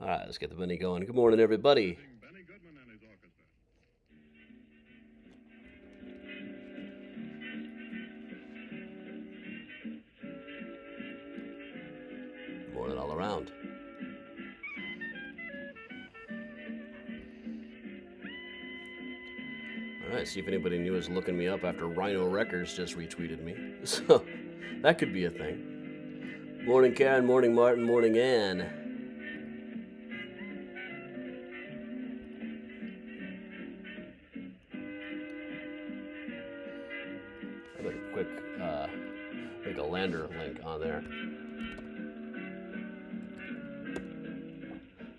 All right, let's get the Benny going. Good morning, everybody. Benny Goodman and his orchestra. Good morning all around. All right, see if anybody new is looking me up after Rhino Records just retweeted me. So that could be a thing. Morning, Karen. Morning, Martin. Morning, Ann. I'll make a quick make a lander link on there.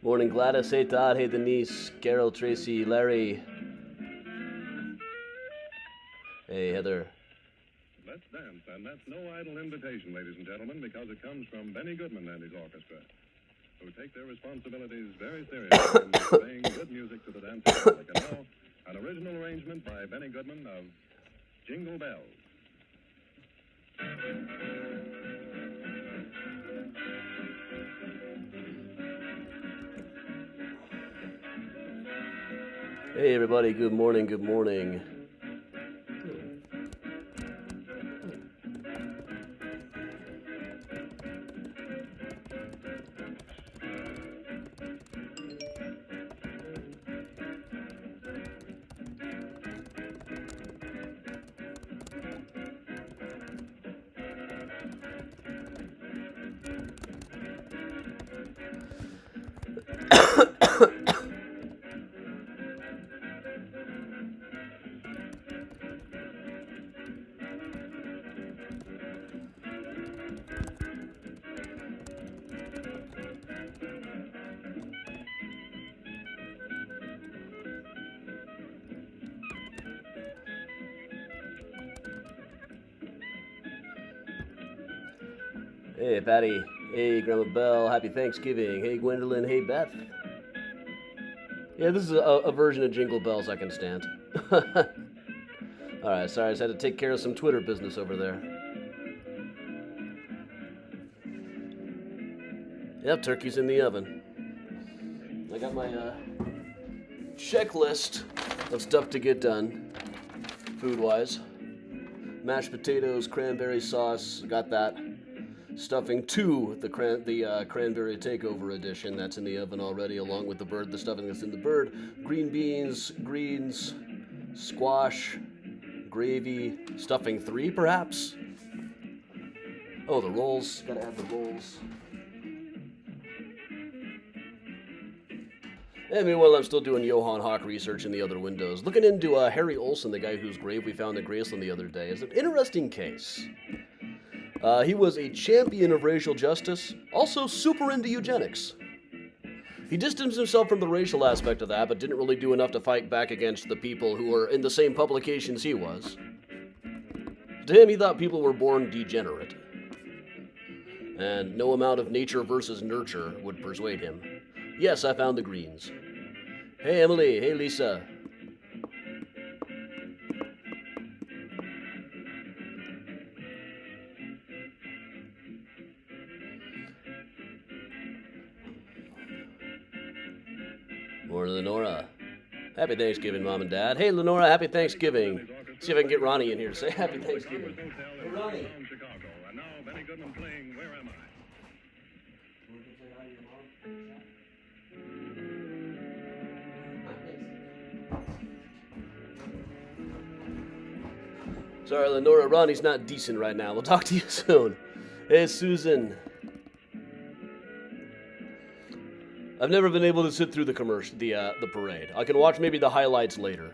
Morning, Gladys. Hey, Todd. Hey, Denise. Carol, Tracy, Larry. Hey, Heather. Let's dance, and that's no idle invitation, ladies and gentlemen, because it comes from Benny Goodman and his orchestra, who take their responsibilities very seriously in playing good music to the dance public. And now, an original arrangement by Benny Goodman of Jingle Bells. Hey, everybody. Good morning. Good morning. Hey, Patty. Hey, Grandma Belle. Happy Thanksgiving. Hey, Gwendolyn. Hey, Beth. Yeah, this is a version of Jingle Bells I can stand. Alright, sorry, I just had to take care of some Twitter business over there. Yep, turkey's in the oven. I got my checklist of stuff to get done, food-wise. Mashed potatoes, cranberry sauce, got that. Stuffing to the cranberry takeover edition that's in the oven already, along with the stuffing that's in the bird. Green beans, greens, squash, gravy, stuffing 3 perhaps. Oh, the rolls, gotta have the rolls. And meanwhile, I'm still doing Johann Hawk research in the other windows. Looking into Harry Olsen, the guy whose grave we found at Graceland the other day. It's an interesting case. He was a champion of racial justice, also super into eugenics. He distanced himself from the racial aspect of that, but didn't really do enough to fight back against the people who were in the same publications he was. To him, he thought people were born degenerate. And no amount of nature versus nurture would persuade him. Yes, I found the greens. Hey, Emily. Hey, Lisa. Morning, Lenora. Happy Thanksgiving, Mom and Dad. Hey, Lenora, happy Thanksgiving. See if I can get Ronnie in here to say happy Thanksgiving. Hey, Ronnie. Chicago, and now Benny Goodman playing Where Am I? Sorry, Lenora, Ronnie's not decent right now. We'll talk to you soon. Hey, Susan. I've never been able to sit through the parade. I can watch maybe the highlights later.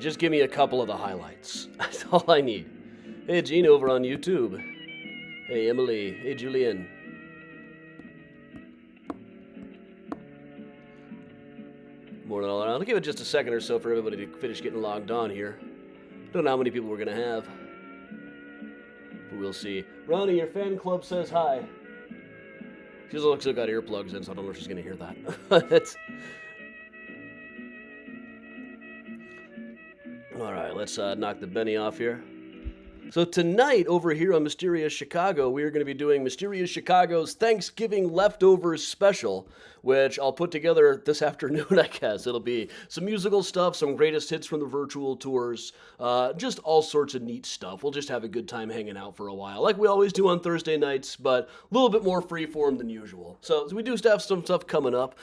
Just give me a couple of the highlights. That's all I need. Hey, Gene over on YouTube. Hey, Emily. Hey, Julian. Morning all around. I'll give it just a second or so for everybody to finish getting logged on here. Don't know how many people we're going to have. But we'll see. Ronnie, your fan club says hi. She's also got earplugs in, so I don't know if she's going to hear that. That's... All right, let's knock the Benny off here. So tonight over here on Mysterious Chicago, we are going to be doing Mysterious Chicago's Thanksgiving Leftovers Special, which I'll put together this afternoon, I guess. It'll be some musical stuff, some greatest hits from the virtual tours, just all sorts of neat stuff. We'll just have a good time hanging out for a while, like we always do on Thursday nights, but a little bit more freeform than usual. So we do have some stuff coming up.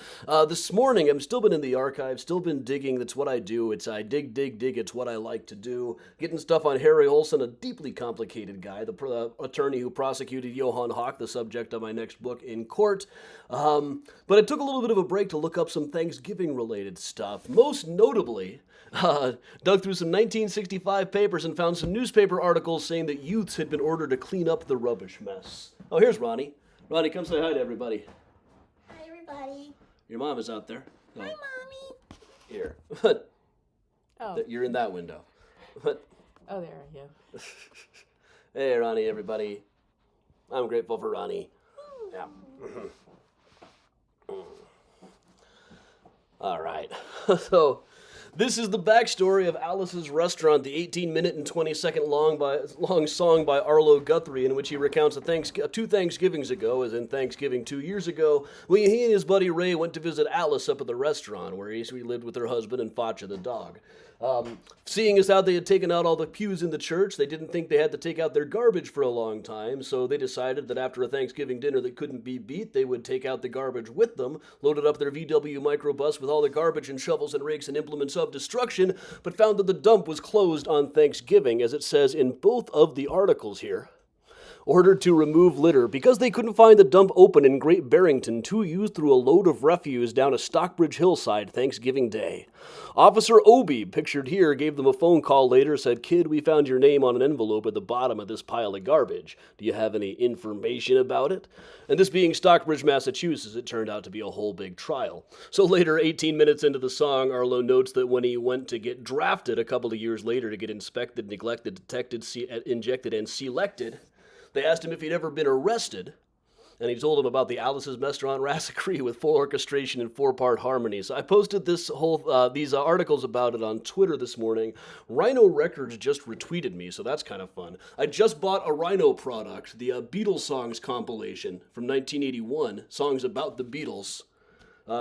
This morning, I've still been in the archive, still been digging. That's what I do. I dig. It's what I like to do. Getting stuff on Harry Olson, a deeply complicated guy, the attorney who prosecuted Johann Hawk, the subject of my next book, in court. But I took a little bit of a break to look up some Thanksgiving-related stuff. Most notably, dug through some 1965 papers and found some newspaper articles saying that youths had been ordered to clean up the rubbish mess. Oh, here's Ronnie. Ronnie, come say hi to everybody. Hi, everybody. Your mom is out there. Oh. Hi, Mommy. Here. Oh. You're in that window. Oh, there, yeah. Hey, Ronnie, everybody. I'm grateful for Ronnie. Yeah. All right. So, this is the backstory of Alice's Restaurant, the 18-minute and 20-second long song by Arlo Guthrie, in which he recounts two Thanksgivings ago, as in Thanksgiving 2 years ago, when he and his buddy Ray went to visit Alice up at the restaurant, where he lived with her husband and Facha the dog. Seeing as how they had taken out all the pews in the church, they didn't think they had to take out their garbage for a long time, so they decided that after a Thanksgiving dinner that couldn't be beat, they would take out the garbage with them, loaded up their VW microbus with all the garbage and shovels and rakes and implements of destruction, but found that the dump was closed on Thanksgiving, as it says in both of the articles here. Ordered to remove litter. Because they couldn't find the dump open in Great Barrington, 2 youths threw a load of refuse down a Stockbridge hillside Thanksgiving Day. Officer Obie, pictured here, gave them a phone call later, said, "Kid, we found your name on an envelope at the bottom of this pile of garbage. Do you have any information about it?" And this being Stockbridge, Massachusetts, it turned out to be a whole big trial. So later, 18 minutes into the song, Arlo notes that when he went to get drafted a couple of years later to get inspected, neglected, detected, injected, and selected, they asked him if he'd ever been arrested, and he told them about the Alice's Restaurant Massacre with full orchestration and 4-part harmony. So I posted these articles about it on Twitter this morning. Rhino Records just retweeted me, so that's kind of fun. I just bought a Rhino product, the Beatles Songs compilation from 1981, songs about the Beatles,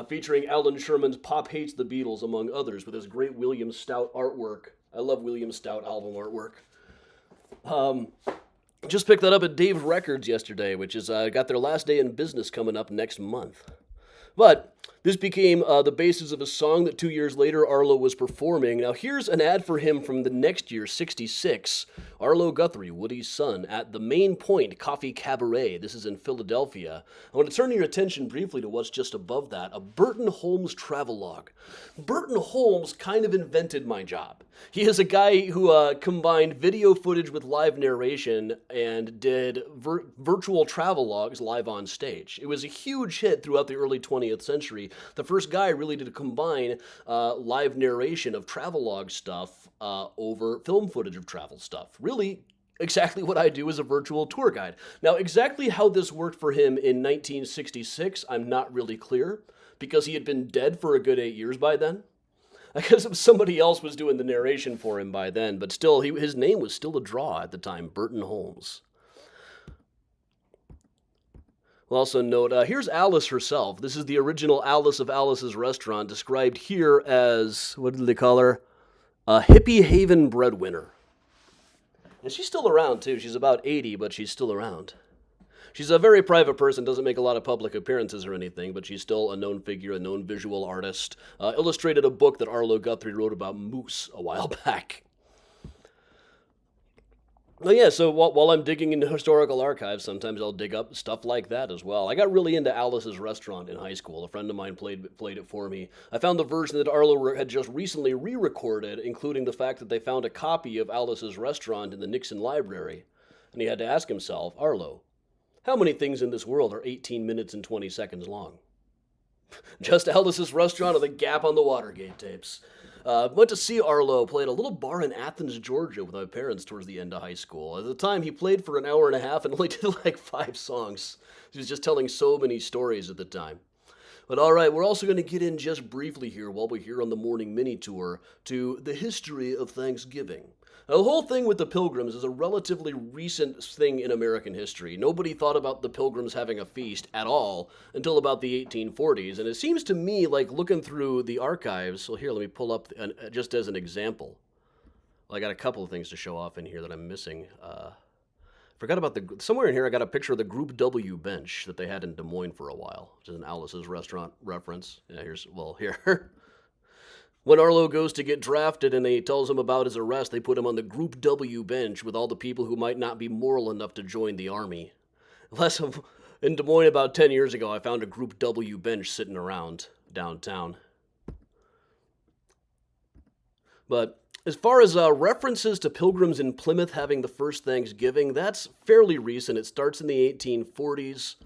featuring Alan Sherman's Pop Hates the Beatles, among others, with his great William Stout artwork. I love William Stout album artwork. Just picked that up at Dave's Records yesterday, which is got their last day in business coming up next month. But this became the basis of a song that 2 years later Arlo was performing. Now here's an ad for him from the next year, 66. Arlo Guthrie, Woody's son, at the Main Point Coffee Cabaret. This is in Philadelphia. I want to turn your attention briefly to what's just above that, a Burton Holmes travelogue. Burton Holmes kind of invented my job. He is a guy who combined video footage with live narration and did virtual travelogues live on stage. It was a huge hit throughout the early 20th century. The first guy really to combine live narration of travelogue stuff over film footage of travel stuff. Really, exactly what I do as a virtual tour guide. Now, exactly how this worked for him in 1966, I'm not really clear, because he had been dead for a good 8 years by then. I guess somebody else was doing the narration for him by then, but still, his name was still a draw at the time, Burton Holmes. We'll also note, here's Alice herself. This is the original Alice of Alice's Restaurant, described here as, what did they call her? A hippie haven breadwinner. And she's still around, too. She's about 80, but she's still around. She's a very private person, doesn't make a lot of public appearances or anything, but she's still a known figure, a known visual artist. Illustrated a book that Arlo Guthrie wrote about moose a while back. Oh yeah, so while I'm digging into historical archives, sometimes I'll dig up stuff like that as well. I got really into Alice's Restaurant in high school. A friend of mine played it for me. I found the version that Arlo had just recently re-recorded, including the fact that they found a copy of Alice's Restaurant in the Nixon Library. And he had to ask himself, Arlo, how many things in this world are 18 minutes and 20 seconds long? Just Alice's Restaurant or the Gap on the Watergate tapes. Went to see Arlo play at a little bar in Athens, Georgia with my parents towards the end of high school. At the time, he played for an hour and a half and only did like 5 songs. He was just telling so many stories at the time. But all right, we're also going to get in just briefly here while we're here on the morning mini tour to the history of Thanksgiving. Now, the whole thing with the Pilgrims is a relatively recent thing in American history. Nobody thought about the Pilgrims having a feast at all until about the 1840s, and it seems to me like looking through the archives. So here, let me pull up just as an example. Well, I got a couple of things to show off in here that I'm missing. Forgot about somewhere in here I got a picture of the Group W bench that they had in Des Moines for a while, which is an Alice's Restaurant reference. Yeah, here. When Arlo goes to get drafted and he tells him about his arrest, they put him on the Group W bench with all the people who might not be moral enough to join the army. In Des Moines about 10 years ago, I found a Group W bench sitting around downtown. But as far as references to Pilgrims in Plymouth having the first Thanksgiving, that's fairly recent. It starts in the 1840s.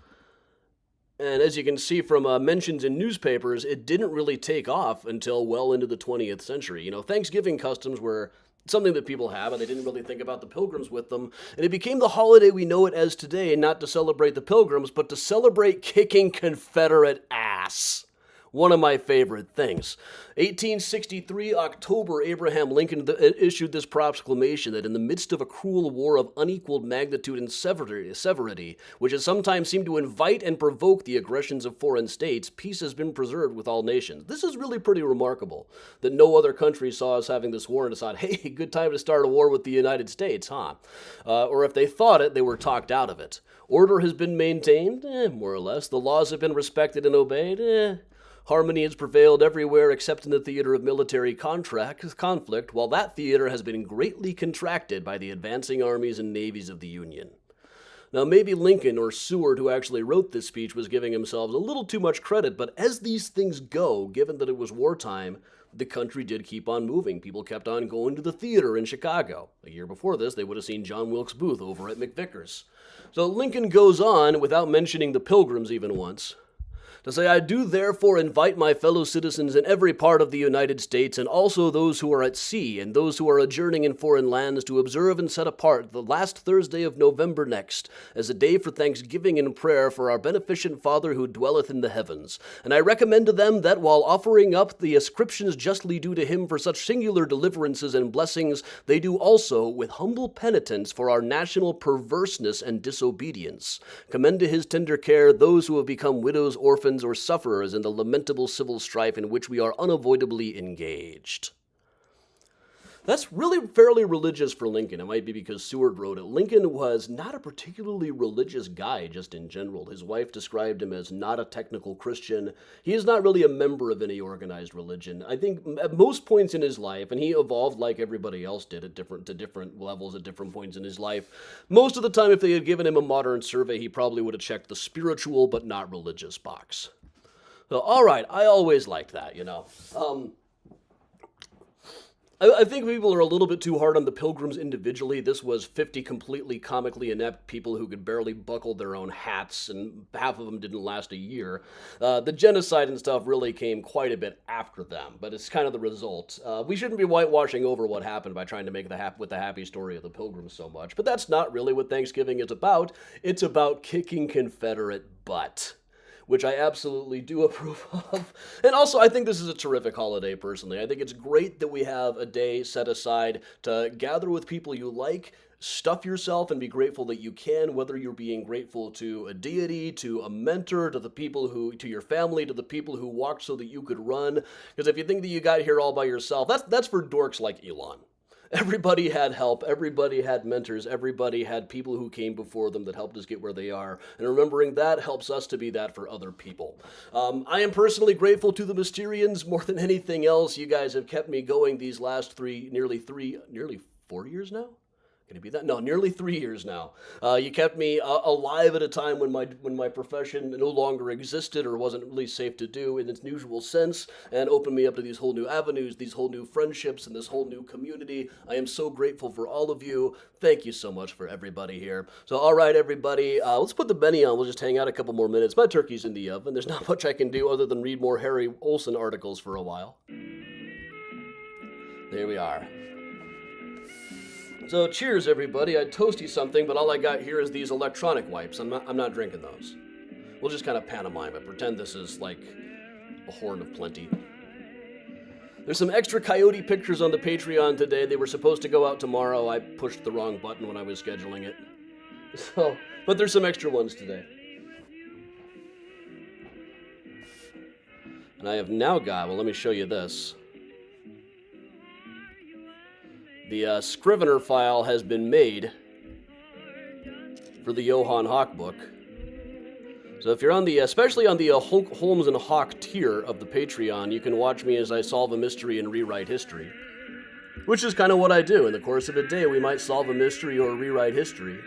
And as you can see from mentions in newspapers, it didn't really take off until well into the 20th century. You know, Thanksgiving customs were something that people have, and they didn't really think about the Pilgrims with them. And it became the holiday we know it as today, not to celebrate the Pilgrims, but to celebrate kicking Confederate ass. One of my favorite things. 1863, October, Abraham Lincoln issued this proclamation that in the midst of a cruel war of unequaled magnitude and severity, which has sometimes seemed to invite and provoke the aggressions of foreign states, peace has been preserved with all nations. This is really pretty remarkable, that no other country saw us having this war and decided, hey, good time to start a war with the United States, huh? Or if they thought it, they were talked out of it. Order has been maintained, more or less. The laws have been respected and obeyed, Harmony has prevailed everywhere except in the theater of military conflict, while that theater has been greatly contracted by the advancing armies and navies of the Union. Now, maybe Lincoln or Seward, who actually wrote this speech, was giving himself a little too much credit, but as these things go, given that it was wartime, the country did keep on moving. People kept on going to the theater in Chicago. A year before this, they would have seen John Wilkes Booth over at McVickers. So Lincoln goes on, without mentioning the Pilgrims even once, to say, I do therefore invite my fellow citizens in every part of the United States, and also those who are at sea, and those who are adjourning in foreign lands, to observe and set apart the last Thursday of November next, as a day for thanksgiving and prayer for our beneficent Father who dwelleth in the heavens. And I recommend to them that, while offering up the ascriptions justly due to him for such singular deliverances and blessings, they do also, with humble penitence for our national perverseness and disobedience, commend to his tender care those who have become widows, orphans, or sufferers in the lamentable civil strife in which we are unavoidably engaged. That's really fairly religious for Lincoln. It might be because Seward wrote it. Lincoln was not a particularly religious guy, just in general. His wife described him as not a technical Christian. He is not really a member of any organized religion. I think at most points in his life, and he evolved like everybody else did to different levels at different points in his life, most of the time if they had given him a modern survey, he probably would have checked the spiritual but not religious box. So, all right, I always liked that, you know. I think people are a little bit too hard on the Pilgrims individually. This was 50 completely comically inept people who could barely buckle their own hats, and half of them didn't last a year. The genocide and stuff really came quite a bit after them, but it's kind of the result. We shouldn't be whitewashing over what happened by trying to make the happy story of the Pilgrims so much, but that's not really what Thanksgiving is about. It's about kicking Confederate butt, which I absolutely do approve of. And also, I think this is a terrific holiday, personally. I think it's great that we have a day set aside to gather with people you like, stuff yourself, and be grateful that you can, whether you're being grateful to a deity, to a mentor, to your family, to the people who walked so that you could run. Because if you think that you got here all by yourself, that's for dorks like Elon. Everybody had help, everybody had mentors, everybody had people who came before them that helped us get where they are, and remembering that helps us to be that for other people. I am personally grateful to the Mysterians more than anything else. You guys have kept me going these last nearly 4 years now? Can it be that? No, nearly 3 years now. You kept me alive at a time when my profession no longer existed or wasn't really safe to do in its usual sense, and opened me up to these whole new avenues, these whole new friendships, and this whole new community. I am so grateful for all of you. Thank you so much for everybody here. So, all right, everybody, let's put the Benny on. We'll just hang out a couple more minutes. My turkey's in the oven. There's not much I can do other than read more Harry Olson articles for a while. There we are. So cheers, everybody. I'd toast you something, but all I got here is these electronic wipes. I'm not drinking those. We'll just kind of pantomime it. Pretend this is like a horn of plenty. There's some extra coyote pictures on the Patreon today. They were supposed to go out tomorrow. I pushed the wrong button when I was scheduling it. So, but there's some extra ones today. And I have now got, well, let me show you this. The Scrivener file has been made for the Johann Hawk book. So if you're on the, especially on the Holmes and Hawk tier of the Patreon, you can watch me as I solve a mystery and rewrite history. Which is kind of what I do. In the course of a day, we might solve a mystery or rewrite history.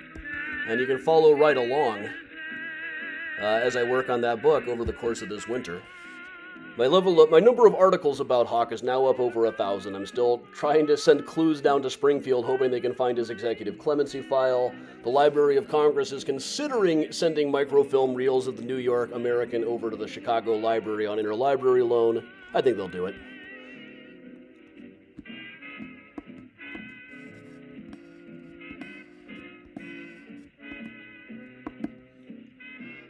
And you can follow right along as I work on that book over the course of this winter. My number of articles about Hawk is now up over 1,000. I'm still trying to send clues down to Springfield, hoping they can find his executive clemency file. The Library of Congress is considering sending microfilm reels of the New York American over to the Chicago Library on interlibrary loan. I think they'll do it.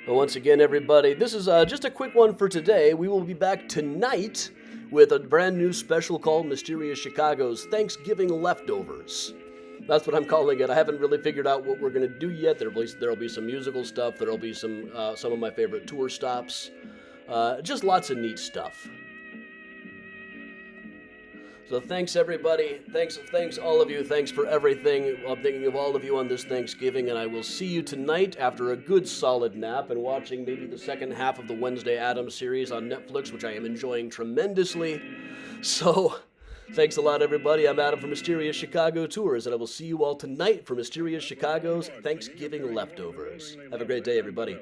But once again, everybody, this is just a quick one for today. We will be back tonight with a brand new special called Mysterious Chicago's Thanksgiving Leftovers. That's what I'm calling it. I haven't really figured out what we're going to do yet. There'll be some musical stuff. There'll be some of my favorite tour stops. Just lots of neat stuff. So thanks, everybody. Thanks all of you. Thanks for everything. I'm thinking of all of you on this Thanksgiving, and I will see you tonight after a good solid nap and watching maybe the second half of the Wednesday Addams series on Netflix, which I am enjoying tremendously. So thanks a lot, everybody. I'm Adam from Mysterious Chicago Tours, and I will see you all tonight for Mysterious Chicago's Thanksgiving Leftovers. Have a great day, everybody.